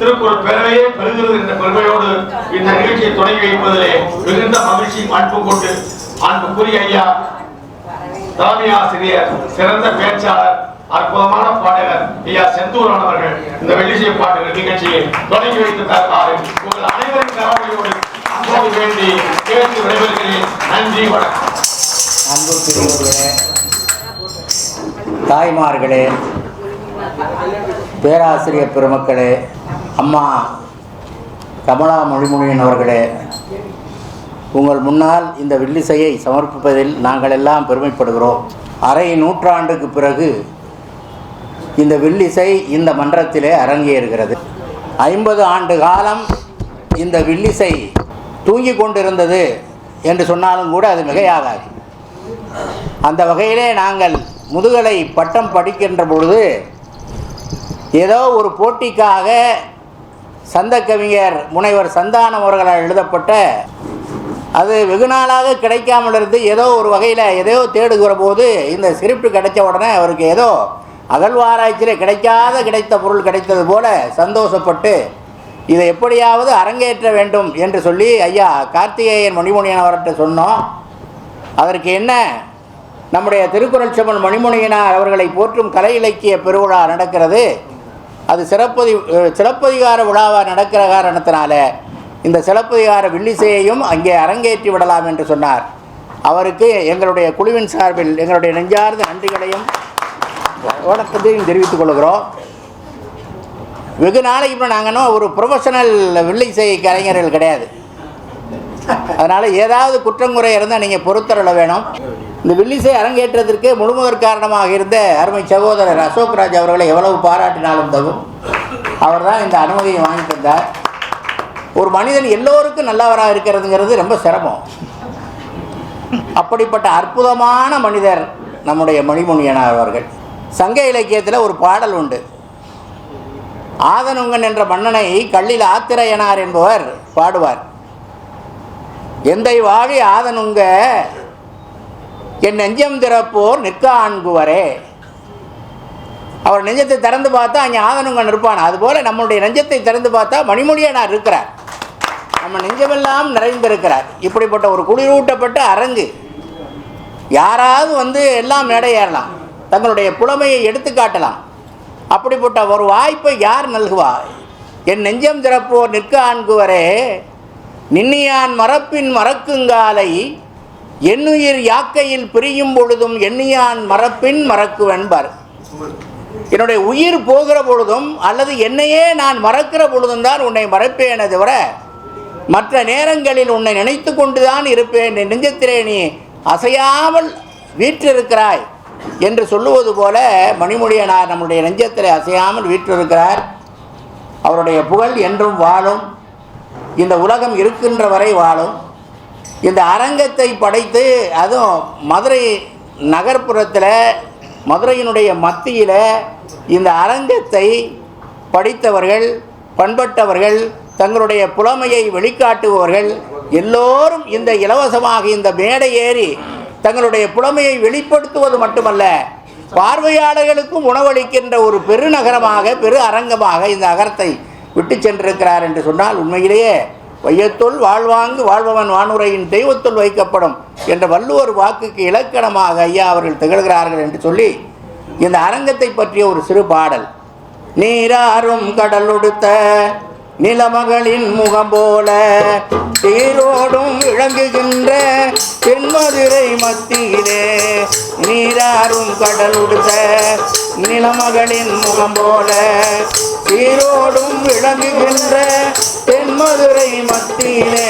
திருக்குறள் பேரவையே பெறுகிறது என்ற பெருமையோடு இந்த நிகழ்ச்சியை தொடங்கி வைப்பதிலே மிகுந்த மகிழ்ச்சி அன்பு கொண்டு அன்புக்குரிய ஐயா தலைமை ஆசிரியர், சிறந்த பேச்சாளர், அற்புதமான பாடகர் ஐயா செந்தூரன் அவர்கள் இந்த வெள்ளிசை பாட்டு நிகழ்ச்சியை தொடங்கி வைத்து தருமாறு உங்கள் அனைவரின் கரவொலியோடு அன்போடு வேண்டி கேட்டு விடைபெறுகிறேன். நன்றி, வணக்கம். அன்பு பெரியவர்களே, தாய்மார்களே, பேராசிரியர் பெருமக்களே, அம்மா கமலா மொழிமொழியன் அவர்களே, உங்கள் முன்னால் இந்த வில்லிசையை சமர்ப்பிப்பதில் நாங்கள் எல்லாம் பெருமைப்படுகிறோம். அரை நூற்றாண்டுக்கு பிறகு இந்த வில்லிசை இந்த மன்றத்திலே அரங்கேறுகிறது. 50 ஆண்டு காலம் இந்த வில்லிசை தூங்கி கொண்டிருந்தது என்று சொன்னாலும் கூட அது மிகையாகாது. அந்த வகையிலே நாங்கள் முதுகலை பட்டம் படிக்கின்ற பொழுது ஏதோ ஒரு போட்டிக்காக சந்த கவிஞர் முனைவர் சந்தானம் அவர்களால் எழுதப்பட்ட, அது வெகு நாளாக கிடைக்காமல் இருந்து ஏதோ ஒரு வகையில் எதையோ தேடுகிற போது இந்த ஸ்கிரிப்ட் கிடைச்ச உடனே அவருக்கு ஏதோ அகழ்வாராய்ச்சியில் கிடைத்த பொருள் கிடைத்தது போல சந்தோஷப்பட்டு இதை எப்படியாவது அரங்கேற்ற வேண்டும் என்று சொல்லி ஐயா கார்த்திகேயன் மணிமொழியன் அவர்கிட்ட சொன்னோம். அதற்கு என்ன, நம்முடைய திருக்குறள் செம்மல் மணிமொழியனார் அவர்களை போற்றும் கலை இலக்கிய பெருவிழா நடக்கிறது, அது சிலப்பதிகார விழாவாக நடக்கிற காரணத்தினால இந்த சிலப்பதிகார வில்லிசையையும் அங்கே அரங்கேற்றி விடலாம் என்று சொன்னார். அவருக்கு எங்களுடைய குழுவின் சார்பில் எங்களுடைய நெஞ்சார்ந்த நன்றிகளையும் வணக்கத்தையும் தெரிவித்துக் கொள்கிறோம். வெகு நாளைக்கு இப்போ நாங்கள் ஒரு ப்ரொஃபஷனல் வில்லிசை கலைஞர்கள் கிடையாது. அதனால் ஏதாவது குற்றங்குறை இருந்தால் நீங்கள் பொறுத்தருள வேணும். இந்த வில்லிசை அரங்கேற்றத்திற்கு முழுமுதற் காரணமாக இருந்த அருமை சகோதரர் அசோக்ராஜ் அவர்களை எவ்வளவு பாராட்டினாலும் தகும். அவர் தான் இந்த அனுமதியை வாங்கி தந்தார். ஒரு மனிதன் எல்லோருக்கும் நல்லவராக இருக்கிறதுங்கிறது ரொம்ப சிரமம். அப்படிப்பட்ட அற்புதமான மனிதர் நம்முடைய மணிமொழியனார் அவர்கள். சங்க இலக்கியத்தில் ஒரு பாடல் உண்டு. ஆதனுங்கன் என்ற மன்னனை கள்ளில் ஆத்திரையனார் என்பவர் பாடுவார். எந்தை வாழி ஆதனுங்க என் நெஞ்சம் திறப்போர் நிற்க ஆண்குவரே. அவர் நெஞ்சத்தை திறந்து பார்த்தா அங்கே ஆதனுங்கன் இருப்பான். அதுபோல் நம்மளுடைய நெஞ்சத்தை திறந்து பார்த்தா மணிமொழியனார் இருக்கிறார். நம்ம நெஞ்சமெல்லாம் நிறைந்திருக்கிறார். இப்படிப்பட்ட ஒரு குளிரூட்டப்பட்ட அரங்கு. யாராவது எல்லாம் மேடை ஏறலாம், தங்களுடைய புலமையை எடுத்து காட்டலாம். அப்படிப்பட்ட ஒரு வாய்ப்பை யார் நல்குவா? என் நெஞ்சம் திறப்போர் நிற்க ஆண்குவரே, நின்னியான் மரப்பின் மறக்குங்காலை என்னுயிர் யாக்கையில் பிரியும் பொழுதும் எண்ணியான் மரப்பின் மறக்குவென்பார். என்னுடைய உயிர் போகிற பொழுதும் அல்லது என்னையே நான் மறக்கிற பொழுதும் தான் உன்னை மறப்பேனே தவிர மற்ற நேரங்களில் உன்னை நினைத்து கொண்டுதான் இருப்பேன். நெஞ்சத்திலே நீ அசையாமல் வீற்றிருக்கிறாய் என்று சொல்லுவது போல மணிமொழியனார் நம்முடைய நெஞ்சத்திலே அசையாமல் வீற்றிருக்கிறார். அவருடைய புகழ் என்றும் வாழும். இந்த உலகம் இருக்கின்ற வரை வாழும். இந்த அரங்கத்தை படைத்து, அதுவும் மதுரை நகர்ப்புறத்தில், மதுரையினுடைய மத்தியில் இந்த அரங்கத்தை படித்தவர்கள், பண்பட்டவர்கள், தங்களுடைய புலமையை வெளிக்காட்டுபவர்கள் எல்லோரும் இந்த இலவசமாக இந்த மேடை ஏறி தங்களுடைய புலமையை வெளிப்படுத்துவது மட்டுமல்ல, பார்வையாளர்களுக்கும் உணவளிக்கின்ற ஒரு பெருநகரமாக, பெரு அரங்கமாக இந்த நகரத்தை விட்டு சென்றிருக்கிறார் என்று சொன்னால் உண்மையிலேயே வையத்துள் வாழ்வாங்கு வாழ்பவன் வானுரையின் தெய்வத்துள் வைக்கப்படும் என்ற வள்ளுவர் வாக்குக்கு இலக்கணமாக ஐயா அவர்கள் திகழ்கிறார்கள் என்று சொல்லி இந்த அரங்கத்தை பற்றிய ஒரு சிறு பாடல். நீராறும் கடலொடுத்த நிலமகளின் முகம் போல சீரோடும் விளங்குகின்ற தென்மதுரை மத்தியிலே, நீராறும் கடலொடுத்த நிலமகளின் முகம் போல சீரோடும் விளங்குகின்ற தென்மதுரை மத்தியிலே,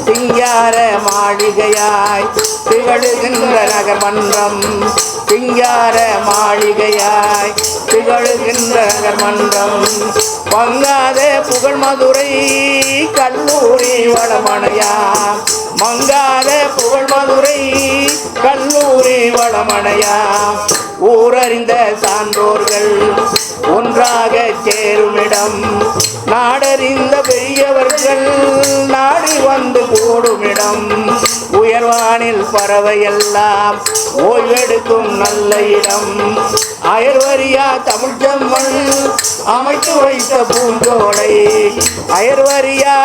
சிங்கார மாளிகையாய் திகழுகின்ற நகர்மன்றம், சிங்கார மாளிகையாய் திகழுகின்ற நகர்மன்றம், பங்காத புகழ் மதுரை கல்லூரி வளமணையா, மங்காத புகழ் மதுரை கல்லூரி வளமணையா, ஊரறிந்த சான்றோர்கள் ஒன்றாக சேருமிடம், நாடறிந்த பெரியவர்கள் நாடி வந்து கூடுமிடம், உயர் அயர்வானில் பறவையெல்லாம் ஓய்வெடுக்கும் நல்ல இடம். அயர்வரியா தமிழ் செம்மல் அமைத்து வைத்த பூஞ்சோலை. அயர்வரியா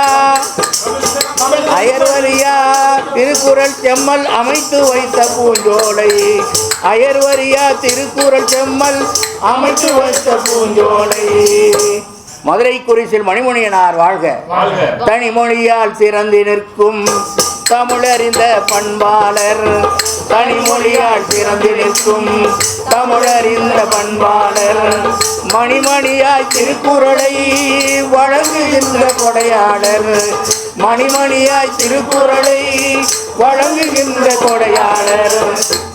திருக்குறள் செம்மல் அமைத்து வைத்த பூஞ்சோலை. அயர்வரியா திருக்குறள் செம்மல் அமைத்து வைத்த பூஞ்சோலை. மதுரை குறிச்சில் மணிமணியனார் வாழ்க. தனிமொழியால் சிறந்து நிற்கும் தமிழறிந்த பண்பாளர். தனிமொழியால் சிறந்து நிற்கும் தமிழறிந்த பண்பாளர். மணிமணியாய் திருக்குறளை வழங்குகின்ற கொடையாளர். மணிமணியாய் திருக்குறளை வழங்குகின்ற கொடையாளர்.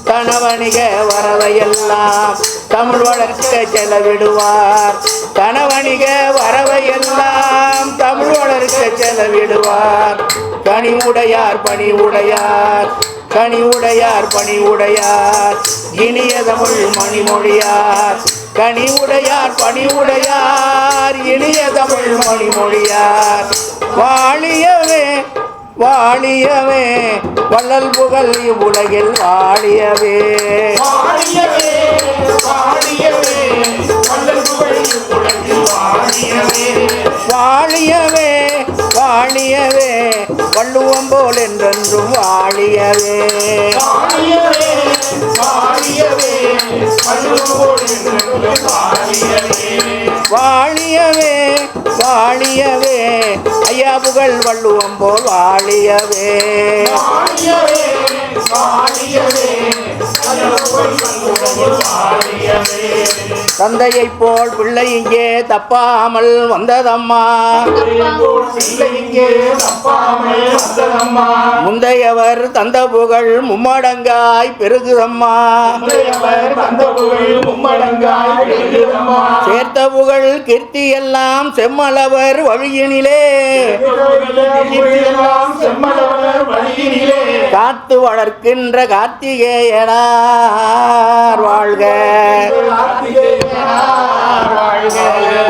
தனவணிக வரவையெல்லாம் தமிழ் வளர்க்க செலவிடுவார். தனவணிக வரவையெல்லாம் தமிழ் வளர்க்க செலவிடுவார். கனிவுடையார் பணிவுடையார். கனிவுடையார் பணிவுடையார். இனிய தமிழ் மணிமொழியார். கனிவுடையார் பணிவுடையார். இனிய தமிழ் மணிமொழியார். வாழியவே வாழியவே வள்ளல் புகழ் இவ்வுலகில் வாழியவே. வாழியவே வாழியவே வள்ளல் புகழ் இவ்வுலகில் வாழியவே. வாழியவே வாழியவே வள்ளுவம் போல் என்றென்றும் வாழியவே. வாழியவே வாழியவே வள்ளுவம் போல் என்றென்றும் வாழியவே. வாழியவே வாழியவே ஐயா புகழ் வள்ளுவம் போல் வாழியவே. வாழியவே வாழியவே தந்தையை போல் பிள்ளை இங்கே தப்பாமல் வந்ததம்மா. முந்தையவர் தந்த புகழ் மும்மடங்காய் பெருகுதம்மா. சேர்த்த புகழ் கீர்த்தி எல்லாம் செம்மலவர் வழியினிலே காத்து வளர்க்கின்ற கார்த்திகேயனார் வாழ்க.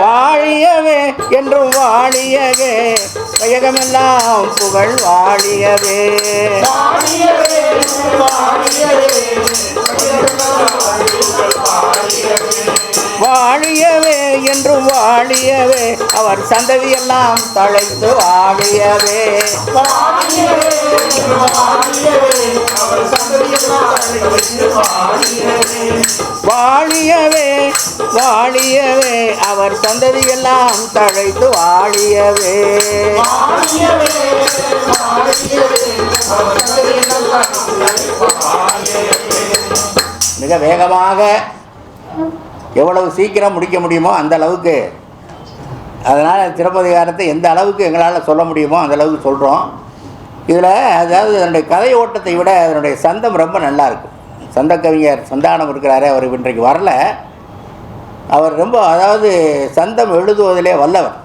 வாழியவே என்றும் வாழியவே வையகமெல்லாம் புகழ் வாழியவே. வாழியவே என்றும் வாழியவே அவர் சந்ததியெல்லாம் தழைத்து வாழியவே. வாழியவே வாழியவே அவர் சந்ததியெல்லாம் தழைத்து வாழியவே. மிக வேகமாக எவ்வளவு சீக்கிரம் முடிக்க முடியுமோ அந்த அளவுக்கு, அதனால் சிலப்பதிகாரத்தை எந்த அளவுக்கு எங்களால் சொல்ல முடியுமோ அந்த அளவுக்கு சொல்கிறோம். இதில் அதாவது அதனுடைய கதை ஓட்டத்தை விட அதனுடைய சந்தம் ரொம்ப நல்லாயிருக்கும். சந்த கவிஞர் சந்தானம் இருக்கிறாரே, அவர் இன்றைக்கு வரல. அவர் ரொம்ப அதாவது சந்தம் எழுதுவதிலே வல்லவர்.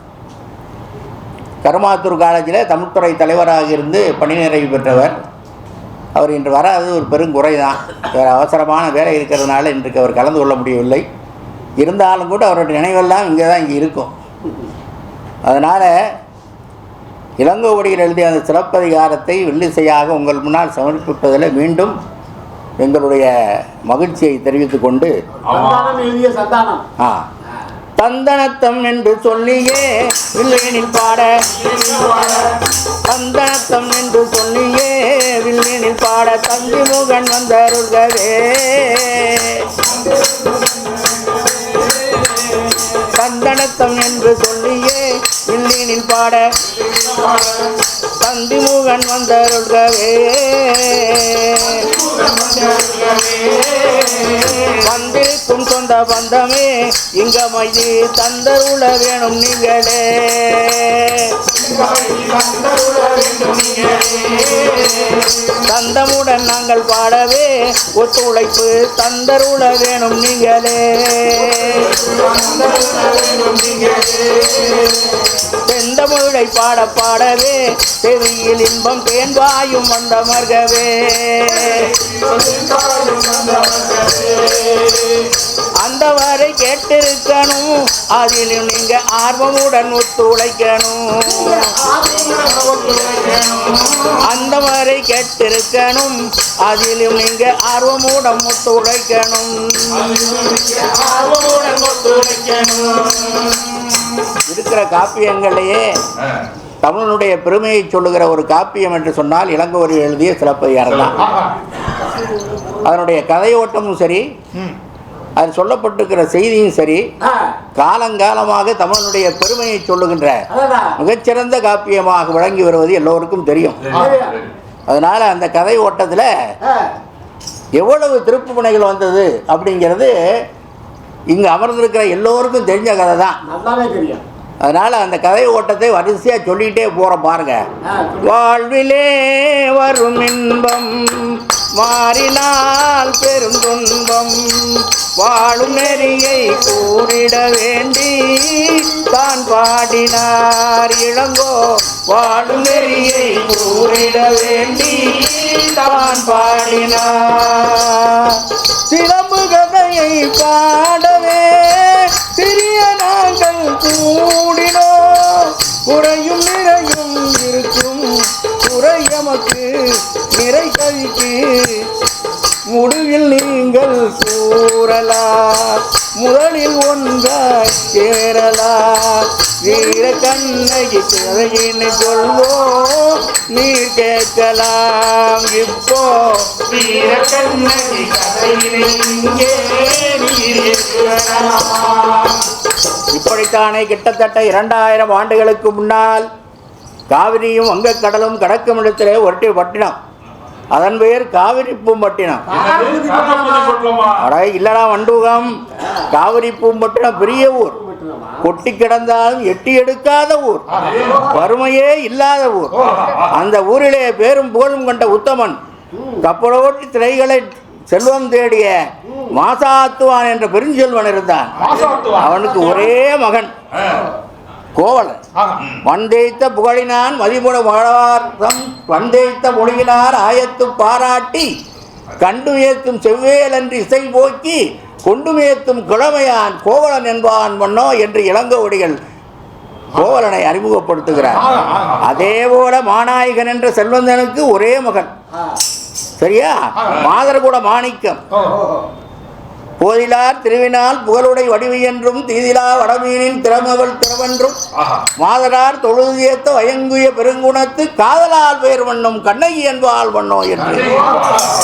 கருமாத்தூர் காலேஜில் தமிழ்துறை தலைவராக இருந்து பணி நிறைவு பெற்றவர். அவர் இன்று வராது ஒரு பெருங்குறை தான். வேறு அவசரமான வேலை இருக்கிறதுனால இன்றைக்கு அவர் கலந்து கொள்ள முடியவில்லை. இருந்தாலும் கூட அவருடைய நினைவெல்லாம் இங்கே இருக்கும். அதனால் இளங்கோவடிகள் எழுதிய அந்த சிலப்பதிகாரத்தை வில்லிசையாக உங்கள் முன்னால் சமர்ப்பிப்பதில் மீண்டும் எங்களுடைய மகிழ்ச்சியை தெரிவித்துக் கொண்டு தந்தனத்தம் என்று சொல்லியே வில்லியனில் பாட, தந்தனத்தம் என்று சொல்லியே வில்லியனில் பாட தந்தி முகன் வந்தருள்கவே. தந்தனத்தம் என்று சொல்லியே வில்லியனில் பாட தந்தி முகன் வந்தருள்கவே. வந்திருக்கும் சொந்த பந்தமே இங்கமைதி தந்தருள வேணும் நீங்களே. தந்தமுடன் நாங்கள் பாடவே ஒத்துழைப்பு தந்தருள வேணும் நீங்களே. செந்தமிழை பாட பாடவே செவியில் இன்பம் தேன்வாயும் வந்தமர்கவே. அந்த வரை கேட்டிருக்கணும், அதிலும் நீங்க ஆர்வமுடன் ஒத்துழைக்கணும். அந்த வரை கேட்டிருக்கணும், அதிலும் நீங்க ஆர்வமுடன் ஒத்துழைக்கணும். இருக்கிற காப்பியங்களையே தமிழனுடைய பெருமையை சொல்லுகிற ஒரு காப்பியம் என்று சொன்னால் இளங்கோவடி எழுதிய சிலப்பதிகாரம் தான். அதனுடைய கதையோட்டமும் சரி, அது சொல்லப்பட்டிருக்கிற செய்தியும் சரி, காலங்காலமாக தமிழனுடைய பெருமையை சொல்லுகின்ற மிகச்சிறந்த காப்பியமாக விளங்கி வருவது எல்லோருக்கும் தெரியும். அதனால அந்த கதை ஓட்டத்தில் எவ்வளவு திருப்பு முனைகள் வந்தது அப்படிங்கிறது இங்கு அமர்ந்திருக்கிற எல்லோருக்கும் தெரிஞ்ச கதை தான், நல்லாவே தெரியும். அதனால் அந்த கதை ஓட்டத்தை வரிசையாக சொல்லிகிட்டே போகிறோம் பாருங்க. வாழ்விலே வரும் இன்பம் மாறினால் பெரும் துன்பம், வாழும் நெறியை கூறிட வேண்டி தான் பாடினார் இளங்கோ. வாழும் நெறியை கூறிட வேண்டி தான் பாடினார். சிலம்பு கதையை பாடவே சிறிய நாங்கள் கூடினோம், குறையும் நிறையும் இருக்கும் குறை எமக்கு நிறை கழிக்கு முடிவில் நீங்கள் கூறலாம், முதலில் ஒன்றாய் சேரலாம். வீர கண்ணகி கதையினை சொல்வோம் நீர் கேட்கலாம். இப்போ வீர கண்ணகி கதையினை இங்கே நீர் கேட்கலாம். இப்படித்தானே கிட்டத்தட்ட 2000 ஆண்டுகளுக்கு முன்னால் காவிரியும் வங்கக்கடலும் கடக்கும் இடத்திலே ஒட்டி பட்டினம், அதன் பெயர் காவிரி பூம்பட்டினம். அட இல்லடா வண்டூகம், காவிரி பூம்பட்டினம் பெரிய ஊர், கொட்டி கிடந்தாலும் எட்டி எடுக்காத ஊர், வறுமையே இல்லாத ஊர். அந்த ஊரிலே பேரும் புகழும் கொண்ட உத்தமன், கப்பலோட்டி திரைகளை செல்வம் தேடிய மாசாத்துவான் என்ற பெருஞ்செல்வன் இருந்தான். அவனுக்கு ஒரே மகன் கோவலன். வந்தேய்த்த புகழினான் மதிமுட மழவார்த்தம் வந்தேய்த்த மொழியினார் ஆயத்து பாராட்டி கண்டுமேத்தும் செவ்வேலன்று இசை போக்கி கொண்டுமேத்தும் கிழமையான் கோவலன் என்பான் மன்னோ என்று இளங்கோவடிகள் கோவலனை அறிமுகப்படுத்துகிறார். அதே போல மாநாயகன் என்ற செல்வந்தனுக்கு ஒரே மகன், சரியா, மாதர்குட மாணிக்கம். போதிலார் திருவினால் புகழுடை வடிவு என்றும் தீதிலா வடமீனின் திறமவள் திறவென்றும் மாதரார் தொழுது ஏத்த வயங்குய பெருங்குணத்து காதலால் பெயர் வண்ணம் கண்ணகி என்பால் வண்ணோ என்று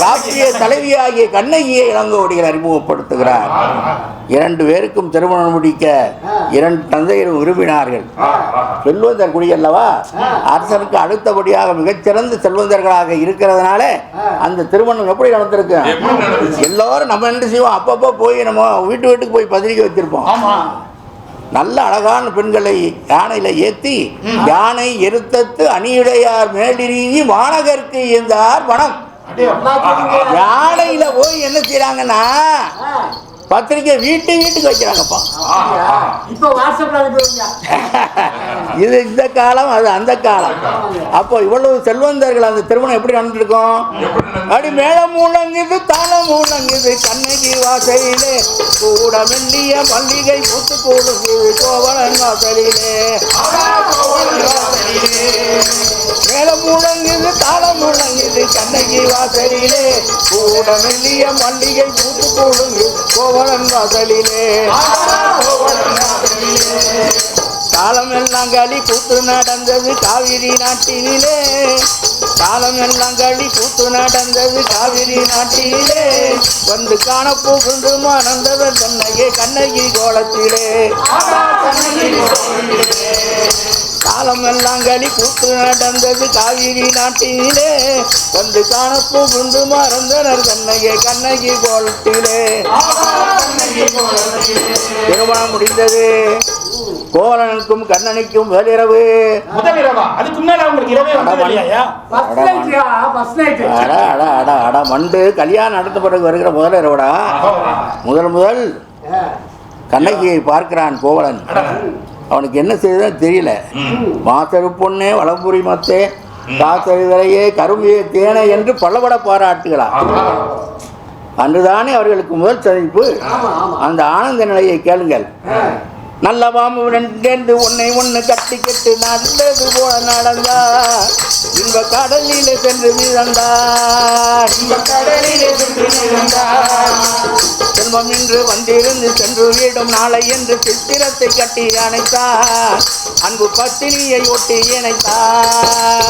காப்பிய தலைவியாகிய கண்ணகியை இளங்கோவடிகள் அறிமுகப்படுத்துகிறார். 2 பேருக்கும் திருமணம் முடிக்க 2 தந்தையரும் விரும்பினார்கள். செல்வந்தர் குடியல்லவா, அரசனுக்கு அடுத்தபடியாக மிகச்சிறந்த செல்வந்தர்களாக இருக்கிறதுனால அந்த திருமணம் எப்படி நடந்திருக்கு? எல்லாரும் நம்ம என்ன செய்வோம், அப்பப்போ போய் நம்ம வீட்டுக்கு போய் பத்திரிக்கை வச்சிருப்போம். நல்ல அழகான பெண்களை யானையில ஏற்றி யானை எருத்தத்து அணியுடையார் மேலிருங்கி மாநகருக்கு இருந்தார் வனம். யானையில போய் என்ன செய்யறாங்கன்னா பத்திரிக்கை வீட்டுக்கு வைக்கிறாங்கப்பா. இது இந்த காலம், அது அந்த காலம். அப்போ இவ்வளவு செல்வந்தர்கள் அந்த திருமணம் எப்படி நடந்திருக்கும்? அப்படி மேளம் முழங்குது தாளம் முழங்குது கண்ணகி வாசலிலே கூட மெல்லிய மல்லிகை பூத்து கூடுது கோவலன் வாசலிலே. மேளம் முழங்குது தாளம் முழங்குது கண்ணகி வாசலிலே கூட மெல்லிய மல்லிகை பூத்து கூடுது கோவலன் வாசலிலே. காலம் எல்லாம் களி கூத்து நடந்தது காவிரி நாட்டினிலே, காலம் எல்லாம் களி கூத்து நடந்தது காவிரி நாட்டினிலே, வந்து காணப்போ கொண்டு மறந்தவர் கண்ணகி கண்ணகி கோலத்திலே. காலம் எல்லாம் களி கூத்து நடந்தது காவிரி நாட்டினிலே, வந்து காணப்போ கொண்டு மறந்தனர் கண்ணகி கண்ணகி கோலத்திலே. திருமணம் முடிந்தது. கோவலனுக்கும் கண்ணனுக்கும் வேலிரவு. முதலிரவா? அதுக்கு முன்னாடி உங்களுக்கு இரவே வரலையா? மண்டு கல்யாணம் நடத்த பிறகு வருகிற முதலிரவடா. முதல் கண்ணகியை பார்க்கிறான் கோவலன். அவனுக்கு என்ன செய்ததுன்னு தெரியல. மாசரு பொண்ணே வளம்புரி மத்தே காசறிவரையே கரும்பிய தேனை என்று பலபட பாராட்டுகிறான். அன்றுதானே அவர்களுக்கு முதல் சந்திப்பு. அந்த ஆனந்த நிலையை கேளுங்கள். நல்ல பாம்பு ரெண்டு ஒன்னை ஒன்று கட்டிக்கிட்டு நல்லது போல நடந்தார். இன்ப கடலிலே சென்று மிதந்தார். செல்வம் என்று வந்திருந்து சென்று வீடும் நாளை என்று சித்திரத்தை கட்டி அணைத்தார். அன்பு பத்தினியை ஒட்டி இணைத்தார்.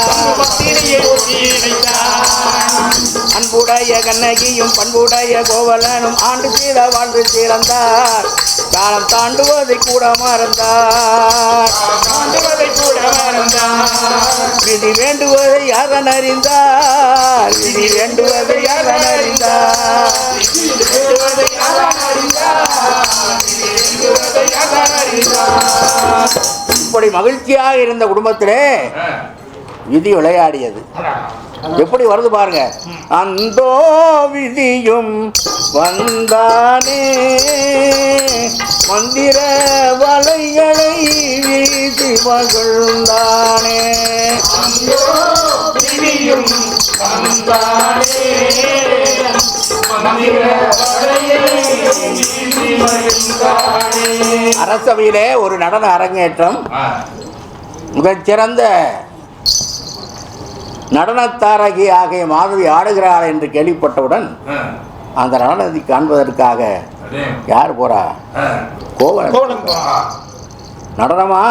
அன்புடைய கண்ணகியும் பண்புடைய கோவலனும் ஆண்டு சீர வாழ்ந்து சிறந்தார். காலம் தாண்டுவதை கூட மறந்தார். விதி வேண்டுவதை யாரன் அறிந்தார். விதி வேண்டுவதை யாரன் அறிந்தார். இப்படி மகிழ்ச்சியாக இருந்த குடும்பத்திலே விதி விளையாடியது. எப்படி வருது பாருங்க. அந்தோ விதியும் வந்தானே மந்திர வலைகளை வீசி மகிழ்ந்தானே. அரசவையிலே ஒரு நடன அரங்கேற்றம். மிகச்சிறந்த நடனத்தாரகி ஆகிய மாதவி ஆடுகிறாள் என்று கேள்விப்பட்டவுடன் அந்த நடனத்தை காண்பதற்காக யார் போறா? கோவலன். நடனமா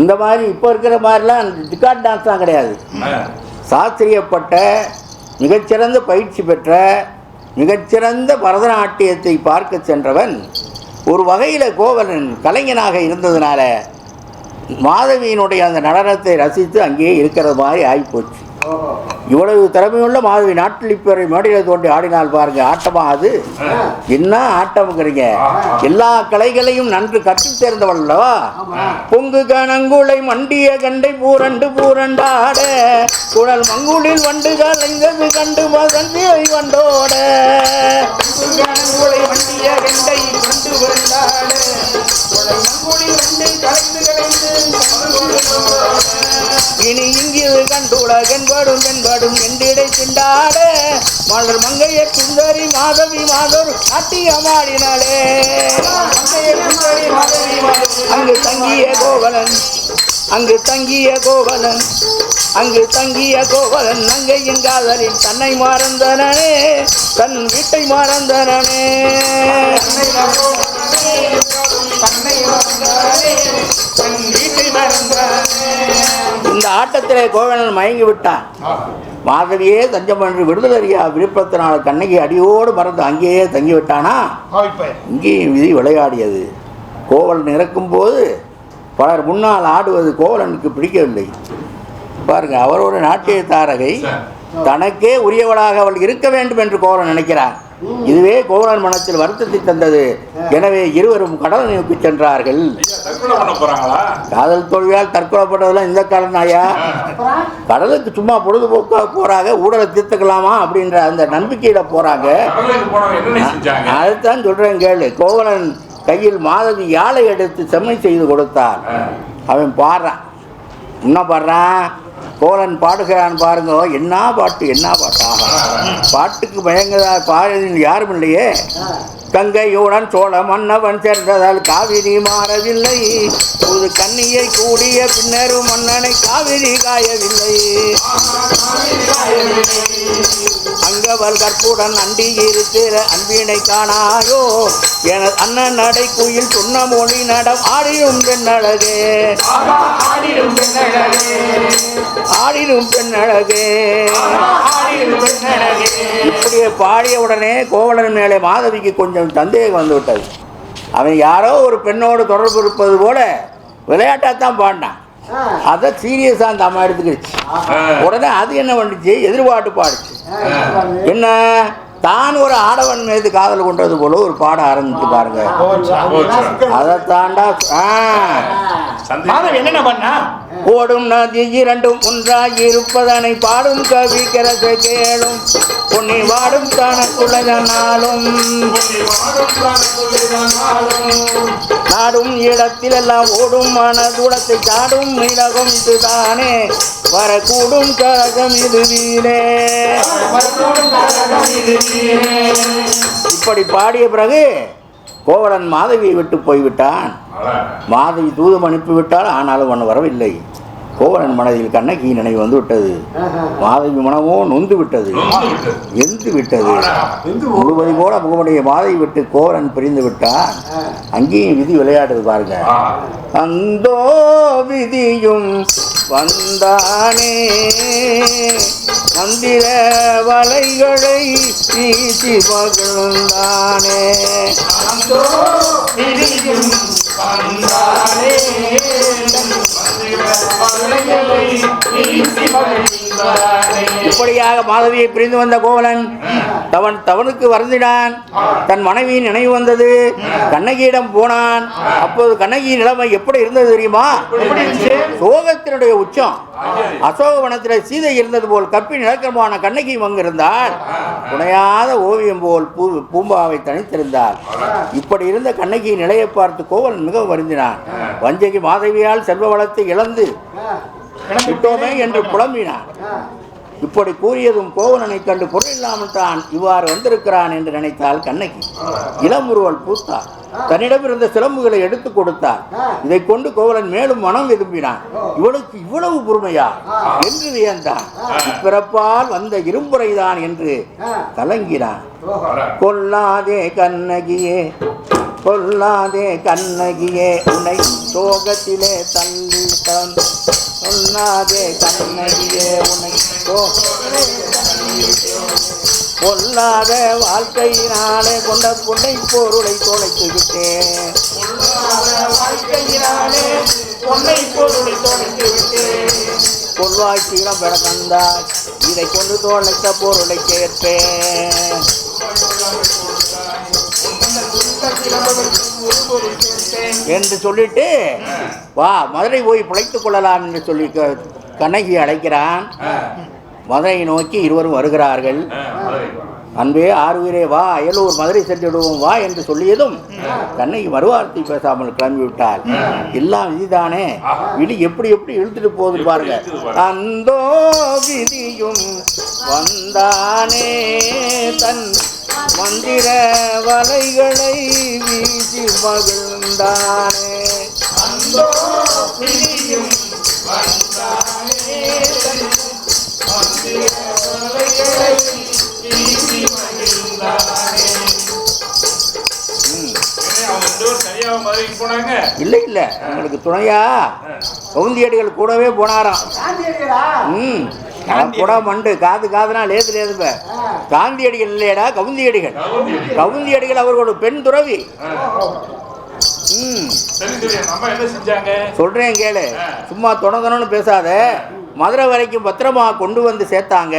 இந்த மாதிரி இப்போ இருக்கிற மாதிரிலாம் டிகாட் டான்ஸ்லாம் கிடையாது. சாஸ்திரியப்பட்ட மிகச்சிறந்த பயிற்சி பெற்ற மிகச்சிறந்த பரதநாட்டியத்தை பார்க்க சென்றவன் ஒரு வகையில் கோவலன் கலைஞனாக இருந்ததுனால மாதவியினுடைய அந்த நடனத்தை ரசித்து அங்கேயே இருக்கிறது மாதிரி ஆகிப்போச்சு. இவ்வளவு திறமையுள்ள மாதவி நாட்டில் இப்போ மேடையில் தோண்டி ஆடினால் பாருங்க. ஆட்டமா அது? என்ன ஆட்டம்ங்கிறீங்க? எல்லா கலைகளையும் நன்கு கற்றுத் தேர்ந்தவள் அல்லவா? பொங்கு கணங்குளை மண்டிய கண்டை பூரண்டு பூரண்டாட குழல் மங்குளில் வண்டு கலைந்தது கண்டு மதந்தியை வண்டோட. மண்டிய கண்டை கண்டு பூரண்டாட குழல் மங்குளில் வண்டு கலைந்து கலைந்து இனி இங்கிது கண்டுலகென்படும் என்படும் என்றிடை திண்டாட மலர் மங்கைய சுந்தரி மாதவி மாதொரு நாட்டியமாடினாளே. அங்கு தங்கிய கோவலன் அங்கு தங்கிய கோவலன் அங்கு தங்கிய கோவலன் நங்கையின் காதலில் தன்னை மறந்தனே தன் வீட்டை மறந்தனே. இந்த ஆட்டத்திலே கோவலன் மயங்கி விட்டான். மாதவியே தஞ்சம் என்று விடுதலறியா விருப்பத்தினால் கண்ணகி அடியோடு மறந்து அங்கேயே தங்கிவிட்டானா. இங்கேயும் விதி விளையாடியது. கோவலன் இறக்கும் போது பலர் முன்னால் ஆடுவது கோவலனுக்கு பிடிக்கவில்லை. பாருங்க, அவரோட நாட்டிய தாரகை தனக்கே உரியவளாக அவள் இருக்க வேண்டும் என்று கோவலன் நினைக்கிறார். இதுவே கோவலன் மனத்தில் வருத்தத்தை தந்தது. எனவே இருவரும் கடலை நோக்கி சென்றார்கள். காதல் தோல்வியால் தற்கொலைப்பட்டதெல்லாம் இந்த காலம் ஐயா. கடலுக்கு சும்மா பொழுதுபோக்காக போறாங்க, ஊடலை தீர்த்துக்கலாமா அப்படின்ற அந்த நம்பிக்கையில போறாங்க. அதுதான் சொல்றேன் கேளு. கோவலன் கையில் மாதவி யாழை எடுத்து செம்மை செய்து கொடுத்தார். அவன் பாடுறான். என்ன பாடுறான்? கோவலன் பாடுகிறான் பாருங்க. என்ன பாட்டு, என்ன பாட்டாக பாட்டுக்கு பயங்கர பாடலில் யாரும் இல்லையே. கங்கையுடன் சோழ மன்னவன் சேர்ந்ததால் காவிரி மாறவில்லை. புது கண்ணியை கூடிய பின்னரும் மன்னனை காவிரி காயவில்லை. அங்கவல் கற்புடன் அண்டி இருக்கிற அன்பினை காணாயோ என அண்ணன் நடை குயில் சொன்ன மொழி நடம் ஆடியும் பெண்ணழகே ஆடிடும் பெண்ணழகே. இப்படியே பாடிய உடனே கோவலன் மேலே மாதவிக்கு கொஞ்சம் சந்தேகம் வந்து விட்டது. அவன் யாரோ ஒரு பெண்ணோடு தொடர்பு இருப்பது போல விளையாட்டாத்தான் பாடினான். அதை சீரியஸாக அந்த அம்மா எடுத்துக்கிடுச்சு. உடனே அது என்ன பண்ணிச்சு? எதிர்பார்த்து பாடுச்சு. என்ன, தான் ஒரு ஆடவன் மீது காதல் கொண்டது போல ஒரு பாட ஆரம்பிச்சு பாருங்க. அதை தாண்டா மாதவி என்னென்ன பண்ணா? ஓடும் நதி இரண்டும் ஒன்றாய் இருப்பதனை பாடும் கவி கரச கேளும் பொன்னி வாடும் தனக்குள்ளதனாலும் நாடும் இடத்திலெல்லாம் ஓடும் மன தூரத்தை காடும் இலகம் இதுதானே வரக்கூடும் கரகம் இது வீணே. இப்படி பாடிய பிறகு கோவலன் மாதவியை விட்டு போய்விட்டான். மாதவி தூதம் அனுப்பிவிட்டால் ஆனாலும் ஒன்று வரவில்லை. கோவலன் மனதில் கண்ணகி நினைவு வந்து விட்டது. மாதவி மனமோ நொந்து விட்டது, எந்து விட்டது. முழுவதை போல முகமுடைய மாதவி விட்டு கோவலன் பிரிந்து விட்டான். அங்கேயும் விதி விளையாடுது பாருங்க. அந்தோ விதியும் வந்தானே மந்திர வலைகளை வீசி மகிழ்ந்தானே. அந்தோ விதியும் வந்தானே இப்படியாக மாதவியை பிரிந்து வந்த கோவலன் தவனுக்கு வருந்தினான். தன் மனைவியின் நினைவு வந்தது. கண்ணகியிடம் போனான். அப்போது கண்ணகியின் நிலைமை எப்படி இருந்தது தெரியுமா? சோகத்தினுடைய உச்சம். அசோகவனத்தில் சீதை இருந்தது போல் கப்பி நிலக்கரமான கண்ணகி அங்கிருந்தால் புனையாத ஓவியம் போல் பூம்பாவை தனித்திருந்தார். இப்படி இருந்த கண்ணகியின் நிலையை பார்த்து கோவலன் மிகவும் வருந்தினான். வஞ்சகி மாதவியால் செல்வ வளத்தை இழந்து விட்டோமே என்று புலம்பினான். இப்படி கூறியதும் கோவலனை கண்டு பொருள் இல்லாமல் தான் இவ்வாறு வந்திருக்கிறான் என்று நினைத்தால் கண்ணகி இளமுருவல் பூத்தார். தன்னிடம் இருந்த சிலம்புகளை எடுத்துக் கொடுத்தார். இதை கொண்டு கோவலன் மேலும் மனம் விரும்பினான். இவளுக்கு இவ்வளவு பொறுமையா என்று வியந்தான். பிறப்பால் வந்த இரும்புரைதான் என்று கலங்கினான். கொல்லாதே கண்ணகியே, கொல்லாதே கண்ணகியே, உன்னை சோகத்திலே தள்ளி சொல்லாதே கண்ணகியே, உன்னை கொல்லாத வாழ்க்கையினாலே கொண்ட பொன்னை பொருளை தொலைத்து விட்டேன். கொள்வாய் சீரம் பெற கந்தாய், இதை கொண்டு தொலைத்த பொருளை கேட்பேன். என்று சொல்லிட்டு வா மதுரை போய் பிழைத்துக் கொள்ளலாம் என்று சொல்லி கண்ணகி அழைக்கிறான். மதுரையை நோக்கி இருவரும் வருகிறார்கள். அன்பே ஆறுவீரே வா, அயலூர் மதுரை சென்றுடுவோம் வா என்று சொல்லியதும் கண்ணகி மறுவார்த்தை பேசாமல் கிளம்பிவிட்டாள். எல்லாம் விதிதானே, விதி எப்படி எப்படி இழுத்துட்டு போகுது பாருங்க. அந்தோ விதியும் வந்தானே தன் மந்திர வலைகளை வீசி மகிழ்ந்தானே. அந்தோ விதியும் வந்தானே தன் மந்திர வலைகளை வீசி மகிழ்ந்தானே. இல்லை இல்லை, உங்களுக்கு துணையா கவுந்தியடிகள் கூடவே போனாராம். கூட மண்டு காது காதுனா லேது லேதுப்ப. காந்தியடிகள் இல்லையடா, கவுந்தியடிகள். கவுந்தியடிகள் அவர்களோட பெண் துறவி. சொல்றேன் கேளு, சும்மா தொணன்னு பேசாத. மதுரை வரைக்கும் பத்திரமா கொண்டு வந்து சேர்த்தாங்க.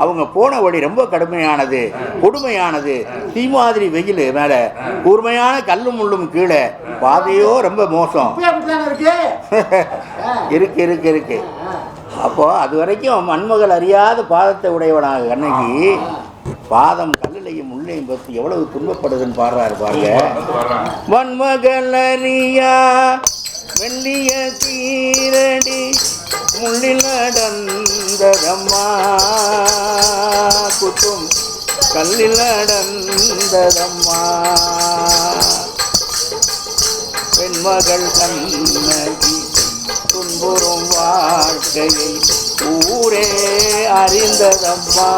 அவங்க போன வழி ரொம்ப கடுமையானது, கொடுமையானது. தீ மாதிரி வெயில் மேல, கூர்மையான கல்லும் முள்ளும் கீழே, பாதையோ ரொம்ப மோசம். இருக்கு இருக்கு இருக்கு. அப்போ அது வரைக்கும் மண்மகள் அறியாத பாதத்தை உடையவனாக கண்ணகி பாதம் கல்லையும் முள்ளையும் பற்றி எவ்வளவு துன்பப்படுதுன்னு பாடுறாரு பாருங்க. மண்மகள் அறியா மெல்லிய தீரடி முள்ளில் நடந்ததம்மா, குத்தும் கல்லில் நடந்ததம்மா. பெண்மகள் கண்ணகி துன்புறும் வாழ்க்கையை ஊரே அறிந்ததம்மா,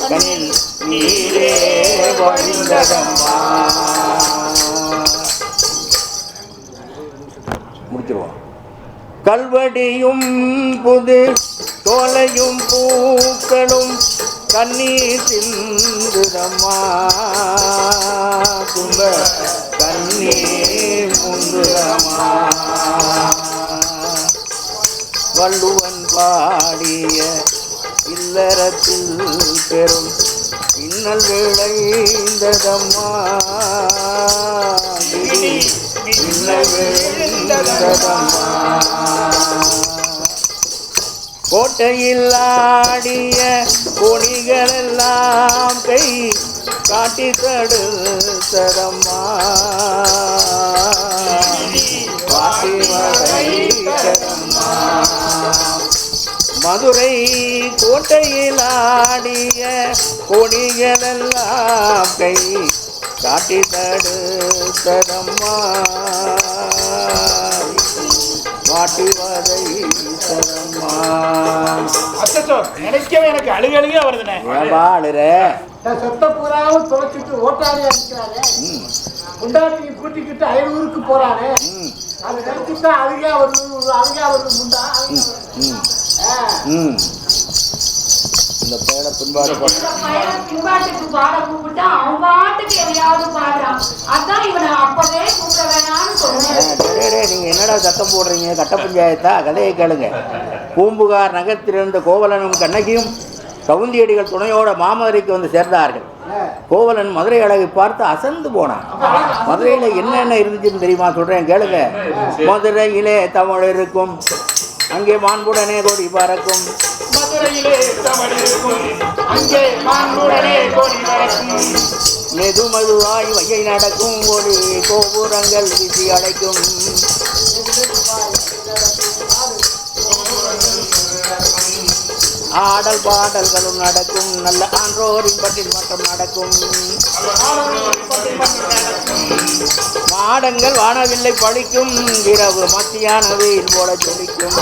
கண்ணில் நீரே வழிந்ததம்மா. முடிச்சிருவோம். கல்வடியும் புது தோலையும் பூக்களும் கண்ணீர் சிந்துதம்மா, துன்ப கண்ணீர் முந்துதம்மா. வள்ளுவன் பாடிய இல்லறத்தில் பெரும் இன்னல் விளைந்ததம்மா, இன்னல் விளைந்த கோட்டையில் ஆடிய கொடிகளெல்லாம் கை காட்டி தடுத்ததம்மா காட்டி வதைத்ததம்மா. மதுரை கோட்டையில் ஆடிய கொடிகளெல்லாம் கை காட்டி தடுத்ததம்மா காட்டி வதைத்ததம்மா. அச்சோ, நினைக்கவே எனக்கு அழுகே வருதுண்ணே. ஏன்பா அழுற? சொத்த பூராவும் தொலைச்சிட்டு ஓட்டாளியா இருக்கிறாரு. முண்டாட்டி கூட்டிக்கிட்டு 500க்கு போறாரு. அது நினைச்சுட்டா அழுகா வருது முண்டா. இந்த பையனை பின்பாடு பின்பாட்டுக்கு பாட கூப்பிட்டா அவன் பாட்டுக்கு எதையாவது பாடுறான். அதான் இவனை அப்பவே கூப்பிட வேணாம்னு சொன்னேன். நீங்க என்னடா சத்தம் போடுறீங்க? கட்ட பஞ்சாயத்தா? கதையை கேளுங்க. பூம்புகார் நகரத்திலிருந்த கோவலனும் கண்ணகியும் கவுந்தியடிகள் துணையோட மாமதுரைக்கு வந்து சேர்ந்தார்கள். கோவலன் மதுரை அழகை பார்த்து அசந்து போனான். மதுரையில என்னென்ன இருந்துச்சுன்னு தெரியுமா? சொல்றேன் கேளுங்க. மதுரையிலே தமிழ் இருக்கும், அங்கே மாண்புடனே கொடி பறக்கும். மதுரையிலே தமிழ் இருக்கும், அங்கே மாண்புடனே கொடி பறக்கும். மெது மெதுவாய் வையை நடக்கும், ஒளி கோபுரங்கள் வீசி அடைக்கும். ஆடல் பாடல்களும் நடக்கும், நல்ல ஆன்றோரின் பட்டில் மட்டும் நடக்கும். மாடங்கள் வானவில்லை பழிக்கும், இரவு மத்தியான வெயில் போல ஜொலிக்கும்.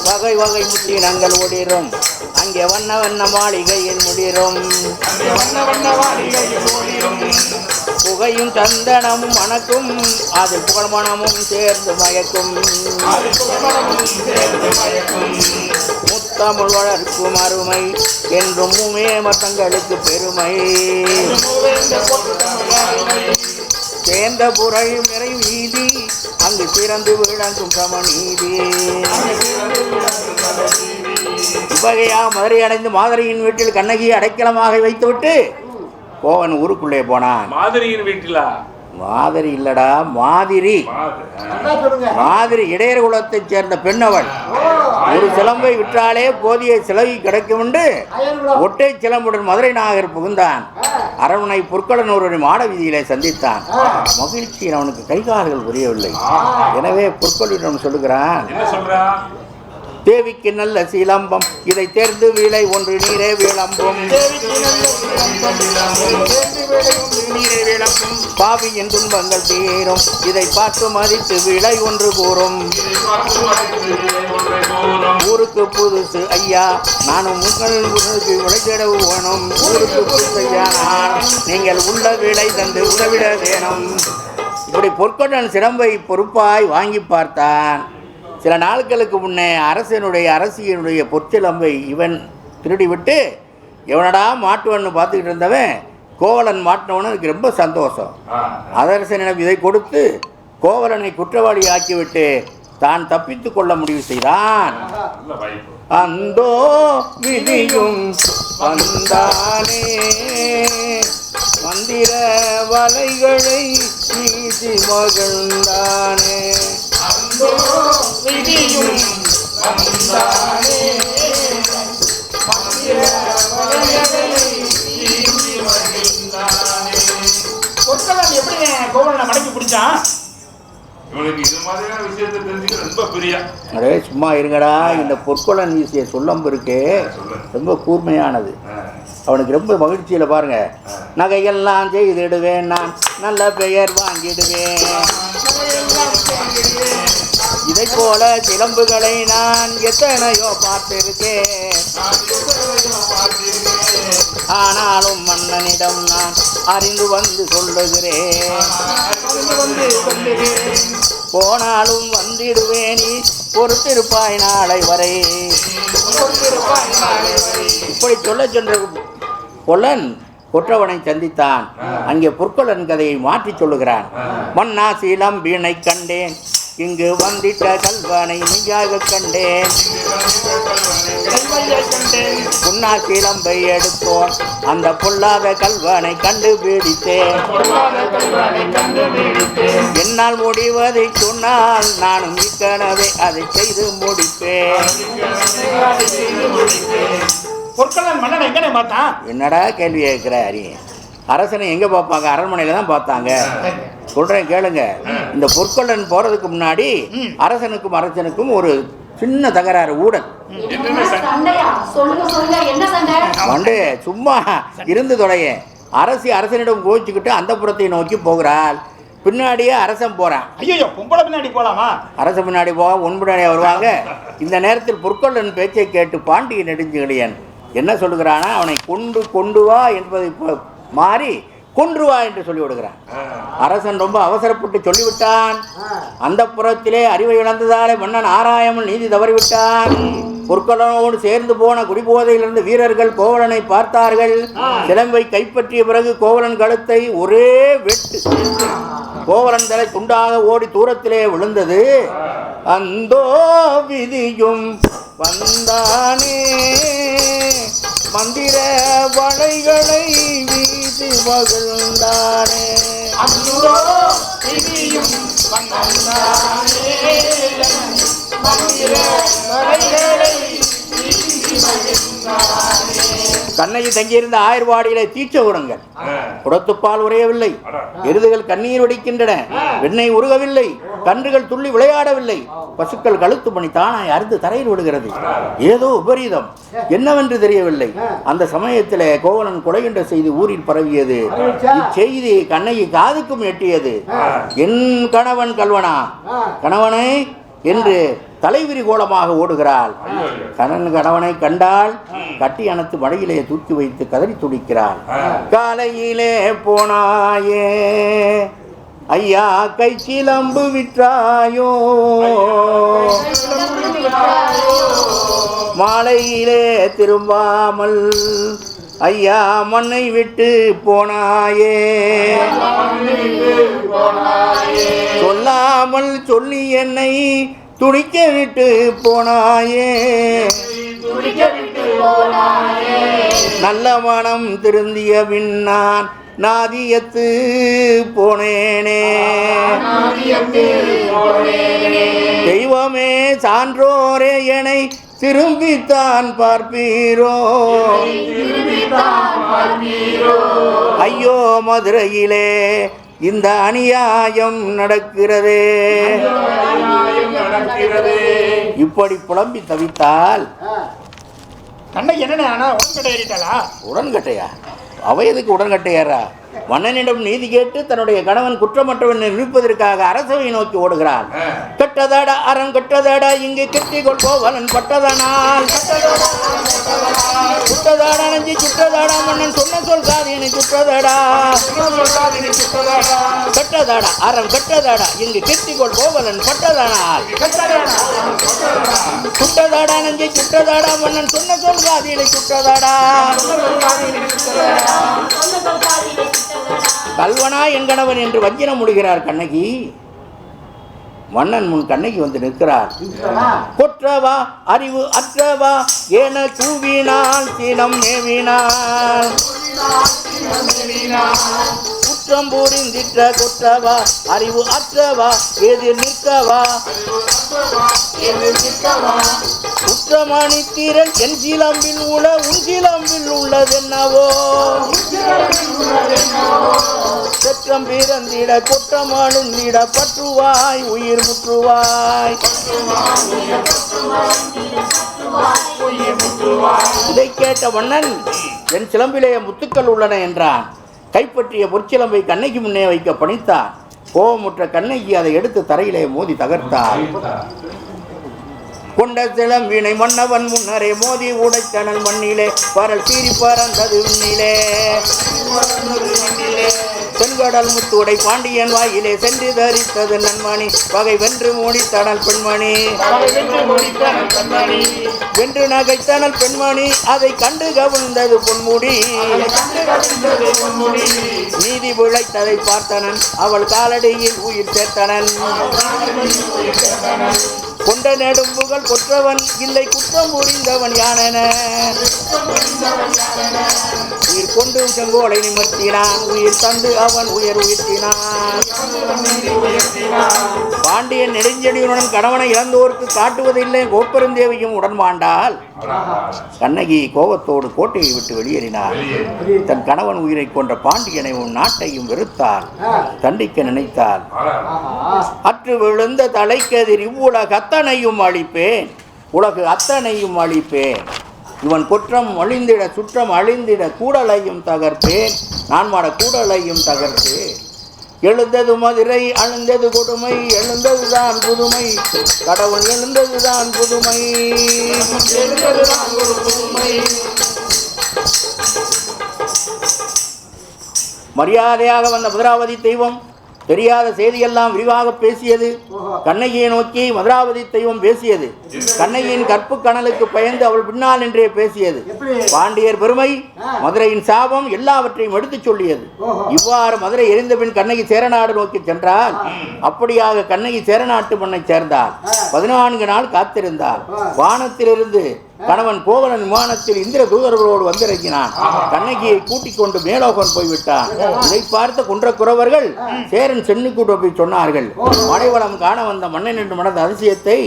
வகை வகை முத்தினங்கள் ஒளிரும், அங்கே வண்ண வண்ண மாளிகையில் முடிரும். புகையும் சந்தனமும் மணக்கும், அதில் புகழ்மணமும் சேர்ந்து மயக்கும். முத்தமிழ் வளர்க்கும் அருமை என்றும் மத்தங்களுக்கு பெருமை. சேர்ந்த புரை நிறை வீதி, அங்கு சிறந்து விளங்கும் சமநீதி. இவ்வகையா மதுரை அடைந்து மாதுரையின் வீட்டில் கண்ணகியை அடைக்கலமாக வைத்துவிட்டு கோவன் ஊருக்குள்ளே போனான். மாதிரியின் வீட்டிலா? மாதிரி இல்லடா, மாதிரி. மாதிரி இடையர் குலத்தைச் சேர்ந்த பெண் அவள். ஒரு சிலம்பை விற்றாலே போதிய சிலவி கிடைக்கும் என்று ஒட்டை சிலம்புடன் மதுரை நகர் புகுந்தான். அரண்மனை பொற்கொடனூரை மாட வீதியிலே சந்தித்தான். மகிழ்ச்சியில் அவனுக்கு கைகால்கள் புரியவில்லை. எனவே பொற்கொள்ளிடம் சொல்லுகிறான், தேவிக்கு நல்ல சிலம்பம், இதை தேர்ந்து வீழை ஒன்று நீரே விளம்பும். பாவியின் துன்பங்கள் தீரும், இதை பார்த்து மதித்து விளை ஒன்று கூறும். ஊருக்கு புதுசு ஐயா, நானும் உங்களுக்கு விளைச்சடவு வேணும். ஊருக்கு புதுசு ஐயா, நீங்கள் உள்ள விளை தந்து உதவிட வேணும். இப்படி பொற்கொண்டன் சிலம்பை பொறுப்பாய் வாங்கி பார்த்தான். சில நாட்களுக்கு முன்னே அரசியனுடைய பொற்சிலம்பை இவன் திருடிவிட்டு இவனடா மாட்டுவன்னு பார்த்துக்கிட்டு இருந்தவன் கோவலன் மாட்டினவனு எனக்கு ரொம்ப சந்தோஷம். அரசனிடம் இதை கொடுத்து கோவலனை குற்றவாளி ஆக்கிவிட்டு தான் தப்பித்து கொள்ள முடிவு செய்தான். அந்தோ விதியும் வந்தானே, மந்திர வலைகளை வீசி மகிழ்ந்தானே. அந்தோ விதியும் வந்தானே, மந்திர வலைகளை வீசி மகிழ்ந்தானே. பொற்கொள்ளன் எப்படி கோவலனை மடக்கி பிடிச்சான்? இவனுக்கு இது மாதிரியான விஷயத்தை தெரிஞ்சுக்க ரொம்ப பிரியம். அடே சும்மா இருங்கடா, இந்த பொற்கொள்ளன் வீசிய சொல்லம்பு இருக்கே ரொம்ப கூர்மையானது. அவனுக்கு ரொம்ப மகிழ்ச்சியில் பாருங்க, நகையெல்லாம் செய்திடுவேன், நான் நல்ல பெயர் வாங்கிடுவேன். இதை போல சிலம்புகளை நான் எத்தனையோ பார்த்திருக்கேன். ஆனாலும் மன்னனிடம் நான் அறிந்து வந்து சொல்லுகிறேன். போனாலும் வந்திடுவேன், நீ பொறுத்திருப்பாய் நாளை வரை. இப்படி சொல்ல சென்ற கொல்லன் கொற்றவனை சந்தித்தான். அங்கே பொற்கொள்ளன் கதையை மாற்றி சொல்லுகிறான். மன்னா சிலம்பினை கண்டேன், இங்கு வந்திட்ட கல்வனை மெய்யாக கண்டேன். புன்னா சிலம்பை எடுத்தோன் அந்த பொல்லாத கல்வனை கண்டுபிடித்தேன். என்னால் முடிவதை சொன்னால் நானும் இக்கனவே அதை செய்து முடிப்பேன். பொற்கொள்ளன் மன்னனை எங்கனே பார்த்தான்? என்னடா கேள்வி கேட்கிற அரி? அரசனை எங்க பார்ப்பாங்க? அரண்மனையில தான் பார்த்தாங்க. சொல்றேன் கேளுங்க. இந்த பொற்கொள்ளன் போறதுக்கு முன்னாடி அரசனுக்கும் அரசனுக்கும் ஒரு சின்ன தகராறு, ஊடல். சண்டையா? சொல்லுங்க சொல்லுங்க, என்ன சண்டை? வந்து சும்மா இருந்து தொடைய. அரசி அரசனிடம் கோச்சிக்கிட்டு அந்த புறத்தை நோக்கி போகிறாள். பின்னாடியே அரசன் போறான். ஐயோ, பொம்பளை பின்னாடி போலாமா? அரசன் பின்னாடி போக உன்பின்னாடியே வருவாங்க. இந்த நேரத்தில் பொற்கொள்ளன் பேச்சை கேட்டு பாண்டிய நெடுஞ்செழியன் என்ன சொல்லுகிறானா, அவனை கொண்டு வா என்பதை மாறி கொன்று வா என்று சொல்லி விடுகிறான். அரசன் ரொம்ப அவசரப்பட்டு சொல்லிவிட்டான். அந்த புறத்திலே அறிவை இழந்ததாலே மன்னன் ஆராயாமல் நீதி தவறிவிட்டான். பொற்கொள்ளனோடு சேர்ந்து போன குடிபோதையிலிருந்து வீரர்கள் கோவலனை பார்த்தார்கள். சிலம்பை கைப்பற்றிய பிறகு கோவலன் கழுத்தை ஒரே வெட்டு. கோவலன் தலை துண்டாக ஓடி தூரத்திலே விழுந்தது. அந்தோ விதியும் வந்தானே, மந்திர வளைகளை வீசி மகிழ்ந்தானே. அந்தோ விதியும் வந்தானே, மந்திர வளைகளை வீசி மகிழ்ந்தானே. கண்ணகி தங்கியிருந்த ஆயர்வாடியிலே தீச்சகுடங்கள். குடத்துப்பால் உறையவில்லை. எருதுகள் கண்ணீர் வடிக்கின்றன. வெண்ணெய் உருகவில்லை. கன்றுகள் துள்ளி விளையாடவில்லை. பசுக்கள் கழுத்து மணி தானாய் அறுத்து தரையில் விடுகிறது. ஏதோ விபரீதம், என்னவென்று தெரியவில்லை. அந்த சமயத்திலே கோவலன் கொலைகின்ற செய்தி ஊரில் பரவியது. இச்செய்தி கண்ணகி காதுக்கும் எட்டியது. என் கணவன் கல்வனா, கணவனை என்று தலைவிரி கோலமாக ஓடுகிறாள். கணவனை கண்டால் கட்டி அணைத்து மழையிலே தூக்கி வைத்து கதறி துடிக்கிறாள். காலையிலே போனாயே ஐயா, கை சிலம்பு விற்றாயோ, மாலையிலே திரும்பாமல் ஐயா மண்ணை விட்டு போனாயே, சொல்லாமல் சொல்லி என்னை துடிக்க விட்டு போனாயே, நல்ல மனம் திருந்திய பின்னான் நாதியத்து போனேனே. தெய்வமே சான்றோரே என்னை திரும்பித்தான் பார்ப்பீரோ, ஐயோ மதுரையிலே இந்த அநியாயம் நடக்கிறதே. இப்படி புலம்பி தவித்தால் கண்ணகி என்னென்ன ஆனா உடன்கட்டை ஏறிட்டாளா? உடன்கட்டையா? அவையதுக்கு உடன்கட்டையாரா? மன்னனிடம் நீதி கேட்டு தன்னுடைய கணவன் குற்றமற்றவன் நிரூபிப்பதற்காக அரசவை நோக்கி ஓடுகிறான். கட்டதாடா அறம் கட்டதாடா இங்கே கெட்டிகொள் கோவலன் பட்டதனால், சுட்டதாடா நஞ்சி சுட்டதாடா மன்னன் சொன்ன சொல் காதினை சுட்டதாடா, கட்டதாடா அறம் கட்டதாடா இங்கு கெட்டிகொள் கோவலன் பட்டதனால், சுட்டதாடா நஞ்சி சுட்டதாடா மன்னன் சொன்ன சொல் காதினை சுட்டதாடா. கல்வனா என் கணவன் என்று வஞ்சினம் முடிகிறார் கண்ணகி. மன்னன் முன் கண்ணகி வந்து நிற்கிறார். கொற்றவா அறிவு அற்றவா என கூவினால் சீனம் மேவினார், குற்றம் புரிந்திட்ட கொற்றவா அறிவு அற்றவா எதிர் நிற்கவா, குற்றமணி திரள் என் சிலம்பில் உள்ள உன் சிலம்பில் உள்ளதென்னவோ, குற்றம் பிறந்திட குற்றமழுந்திட பற்றுவாய் உயிர் முற்றுவாய். இதை கேட்ட மன்னன் என் சிலம்பிலே முத்துக்கள் உள்ளன என்றான். கைப்பற்றிய பொற்சிலம்பை கண்ணகி முன்னே வைக்க பணித்தான். கோபமுற்ற கண்ணகி அதை எடுத்து தரையிலே மோதி தகர்த்தார். கொண்ட சிலம்பினை மன்னவன் முன்னரே மோதி உடைத்தனல் மண்ணிலே பரல் சீறி பறந்தது விண்ணிலே, செங்கடல் முத்துடை பாண்டியன் வாயிலே சென்று தரித்தது நன்மணி, பகை வென்று மூடித்தனல் பெண்மணி, வென்று நகைத்தனல் பெண்மணி அதை கண்டு கவிழ்ந்தது பொன்முடி, நீதி விளைத்ததை பார்த்தனன் அவள் காலடியில் உயிர் சேர்த்தனன், கொண்ட நெடும்புகள் கொற்றவன் இல்லை குற்றம் புரிந்தவன் யானென உயிர் கொண்டு செங்கோலை நிமிர்த்தினான் உயிர் தந்து அவன் உயிர் உயர்த்தினான். பாண்டியன் நெடுஞ்செழியனுடன் கணவனை இழந்தோருக்கு காட்டுவதில்லை கோப்பெருந்தேவியும் உடன் மாண்டால் கண்ணகி கோபத்தோடு கோட்டையை விட்டு வெளியேறினார். தன் கணவன் உயிரை கொன்ற பாண்டியனையும் நாட்டையும் வெறுத்தாள். தண்டிக்க நினைத்தாள். அற்று விழுந்த தலைக்கதிர் இவ்வுலக அத்தனையும் அழிப்பேன், உலகு அத்தனையும் அழிப்பேன். இவன் குற்றம் அழிந்திட சுற்றம் அழிந்திட கூடலையும் தகர்ப்பேன், நான் மாட கூடலையும் தகர்ப்பேன். எழுந்தது மதுரை அழுந்தது கொடுமை, எழுந்ததுதான் புதுமை, கடவுள் எழுந்ததுதான் புதுமை, எழுந்ததுதான் ஒரு புதுமை. மரியாதையாக வந்த மதுராவதி தெய்வம் தெரியாத செய்தியெல்லாம் விரிவாக பேசியது. கண்ணகியை நோக்கி மதுராவதி தெய்வம் பேசியது. கண்ணகியின் கற்பு கணலுக்கு பயந்து அவள் பின்னால் நின்றே பேசியது. பாண்டியர் பெருமை, மதுரையின் சாபம் எல்லாவற்றையும் எடுத்துச் சொல்லியது. இவ்வாறு மதுரை எரிந்த பின் கண்ணகி சேரநாடு நோக்கி சென்றால், அப்படியாக கண்ணகி சேரநாட்டு மண்ணை சேர்ந்தார். 14 நாள் காத்திருந்தார். வானத்திலிருந்து கணவன் கோவலன் விமானத்தில் இந்திர தூதர்களோடு வந்திறங்கினான். கண்ணகியை கூட்டிக் கொண்டு மேலோகன் போய்விட்டான். இதை பார்த்த குன்றக்குறவர்கள் சேரன் சென்னிக்கூட்ட போய் சொன்னார்கள். மலைவளம் காண வந்த மன்னன் என்று மனத அதிசயத்தை